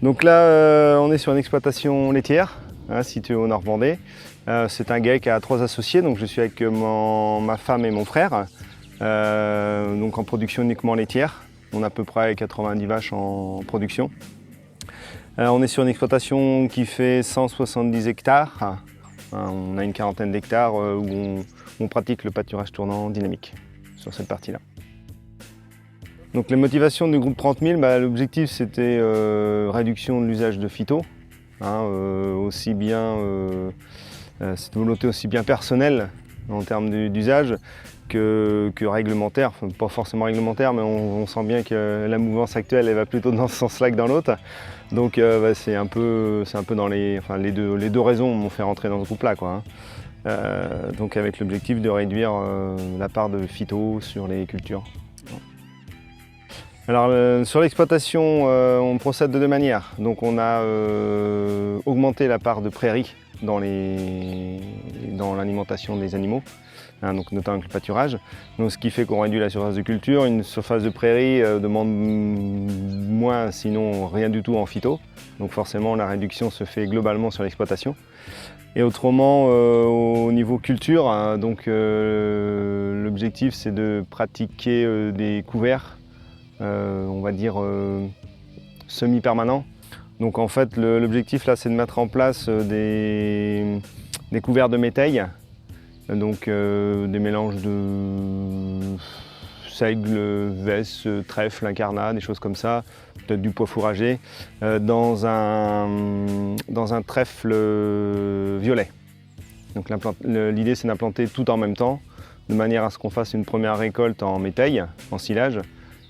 Donc là, on est sur une exploitation laitière, située au Nord Vendée. C'est un GAEC à 3 associés, donc je suis avec ma femme et mon frère, donc en production uniquement laitière. On a à peu près 90 vaches en production. On est sur une exploitation qui fait 170 hectares. On a une quarantaine d'hectares où on pratique le pâturage tournant dynamique sur cette partie-là. Donc les motivations du groupe 30 000, l'objectif c'était réduction de l'usage de phyto, aussi bien, cette volonté aussi bien personnelle en termes d'usage que réglementaire, enfin, pas forcément réglementaire, mais on sent bien que la mouvance actuelle elle va plutôt dans ce sens-là que dans l'autre. Donc c'est un peu dans les deux raisons m'ont fait rentrer dans ce groupe-là, quoi. Donc avec l'objectif de réduire la part de phyto sur les cultures. Alors sur l'exploitation, on procède de deux manières. Donc on a augmenté la part de prairies dans l'alimentation des animaux, donc notamment avec le pâturage. Donc, ce qui fait qu'on réduit la surface de culture. Une surface de prairie demande moins, sinon rien du tout en phyto. Donc forcément la réduction se fait globalement sur l'exploitation. Et autrement, au niveau culture, l'objectif c'est de pratiquer des couverts, on va dire semi-permanents. Donc en fait l'objectif là c'est de mettre en place des couverts de métail, donc des mélanges de seigle, vesse, trèfle, incarnat, des choses comme ça, peut-être du pois fourragé, dans un trèfle violet. Donc l'idée c'est d'implanter tout en même temps, de manière à ce qu'on fasse une première récolte en métail, en silage,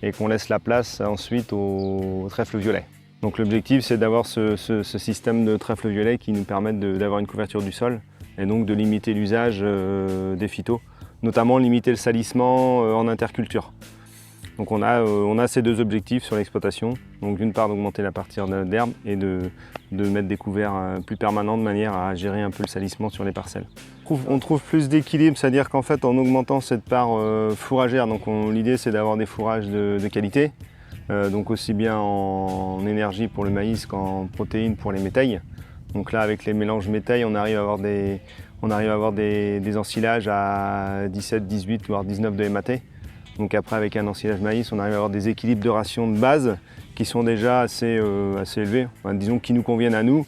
et qu'on laisse la place ensuite au trèfle violet. Donc l'objectif c'est d'avoir ce système de trèfle violet qui nous permette d'avoir une couverture du sol et donc de limiter l'usage des phytos, notamment limiter le salissement en interculture. Donc on a ces deux objectifs sur l'exploitation, donc d'une part d'augmenter la partie d'herbe et de mettre des couverts plus permanents de manière à gérer un peu le salissement sur les parcelles. On trouve plus d'équilibre, c'est-à-dire qu'en fait en augmentant cette part fourragère, donc l'idée c'est d'avoir des fourrages de qualité, donc aussi bien en énergie pour le maïs qu'en protéines pour les métails. Donc là avec les mélanges métails on arrive à avoir des ensilages à 17, 18 voire 19 de MAT. Donc après avec un ensilage maïs on arrive à avoir des équilibres de ration de base qui sont déjà assez élevés, disons qui nous conviennent à nous.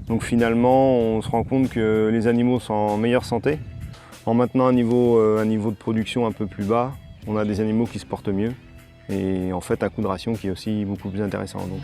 Donc finalement on se rend compte que les animaux sont en meilleure santé. En maintenant un niveau de production un peu plus bas, on a des animaux qui se portent mieux et en fait un coût de ration qui est aussi beaucoup plus intéressant. Donc,